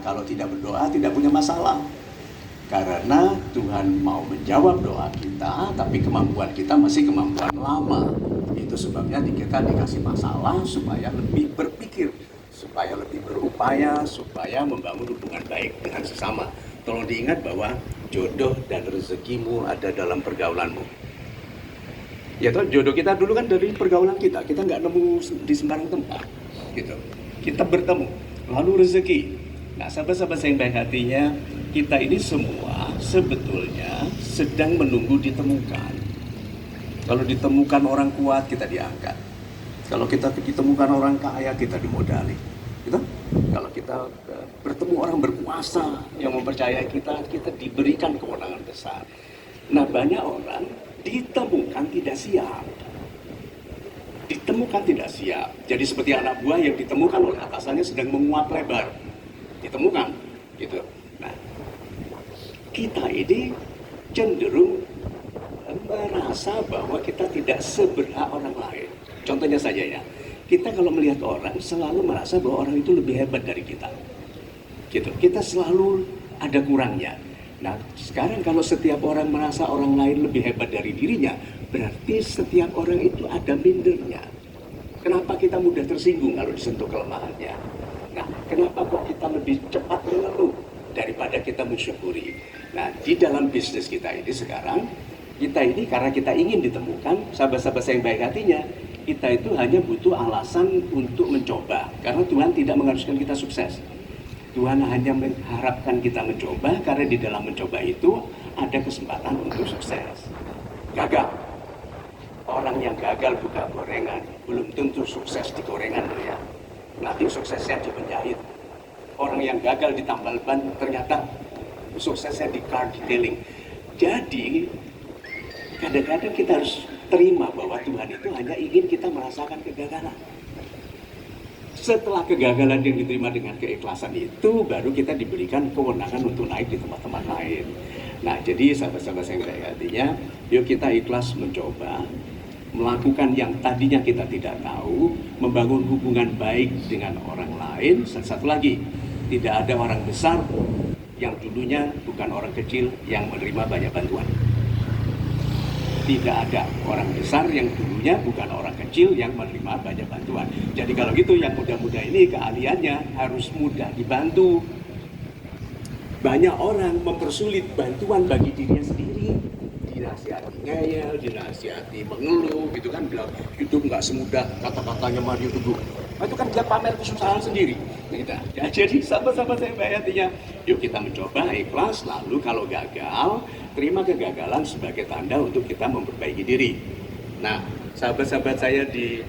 Kalau tidak berdoa tidak punya masalah. Karena Tuhan mau menjawab doa kita, tapi kemampuan kita masih kemampuan lama. Itu sebabnya kita dikasih masalah supaya lebih berpikir, supaya lebih berupaya, supaya membangun hubungan baik dengan sesama. Tolong diingat bahwa jodoh dan rezekimu ada dalam pergaulanmu. Ya toh, jodoh kita dulu kan dari pergaulan kita nggak nemu di sembarang tempat, gitu. Kita bertemu, lalu rezeki. Nah, sahabat-sahabat yang baik hatinya, kita ini semua sebetulnya sedang menunggu ditemukan. Kalau ditemukan orang kuat, kita diangkat. Kalau kita ditemukan orang kaya, kita dimodali. Gitu? Kalau kita bertemu orang berkuasa yang mempercayai kita, kita diberikan kewenangan besar. Nah, banyak orang ditemukan tidak siap. Ditemukan tidak siap. Jadi seperti anak buah yang ditemukan oleh atasannya sedang menguap lebar. Ditemukan, gitu. Nah, kita ini cenderung merasa bahwa kita tidak seberhak orang lain. Contohnya saja ya, kita kalau melihat orang selalu merasa bahwa orang itu lebih hebat dari kita. Gitu. Kita selalu ada kurangnya. Nah, sekarang kalau setiap orang merasa orang lain lebih hebat dari dirinya, berarti setiap orang itu ada mindernya. Kenapa kita mudah tersinggung kalau disentuh kelemahannya? Nah, kenapa kok kita lebih cepat mengeluh daripada kita mensyukuri? Nah, di dalam bisnis kita ini sekarang, kita ini karena kita ingin ditemukan, sahabat-sahabat yang baik hatinya, kita itu hanya butuh alasan untuk mencoba. Karena Tuhan tidak mengharuskan kita sukses. Tuhan hanya mengharapkan kita mencoba, karena di dalam mencoba itu ada kesempatan untuk sukses. Gagal. Orang yang gagal buka gorengan, belum tentu sukses di gorengan ya. Nanti suksesnya di penjahit. Orang yang gagal di tambal ban ternyata suksesnya di car detailing. Jadi kadang-kadang kita harus terima bahwa Tuhan itu hanya ingin kita merasakan kegagalan. Setelah kegagalan yang diterima dengan keikhlasan itu, baru kita diberikan kewenangan untuk naik di tempat-tempat lain. Nah, jadi sahabat-sahabat yang baik hatinya, yuk kita ikhlas mencoba melakukan yang tadinya kita tidak tahu, membangun hubungan baik dengan orang lain. Satu lagi, tidak ada orang besar yang dulunya bukan orang kecil yang menerima banyak bantuan. Tidak ada orang besar yang dulunya bukan orang kecil yang menerima banyak bantuan. Jadi kalau gitu yang muda-muda ini keahliannya harus mudah dibantu. Banyak orang mempersulit bantuan bagi dirinya sendiri. Dinasihati ngeyel, dinasihati mengeluh, gitu kan, bilang hidup nggak semudah kata-katanya Mario Teguh. Nah, itu kan dia pamer kesusahan sendiri. Gitu. Ya, jadi sahabat-sahabat saya baik hatinya, yuk kita mencoba ikhlas, lalu kalau gagal, terima kegagalan sebagai tanda untuk kita memperbaiki diri. Nah, sahabat-sahabat saya di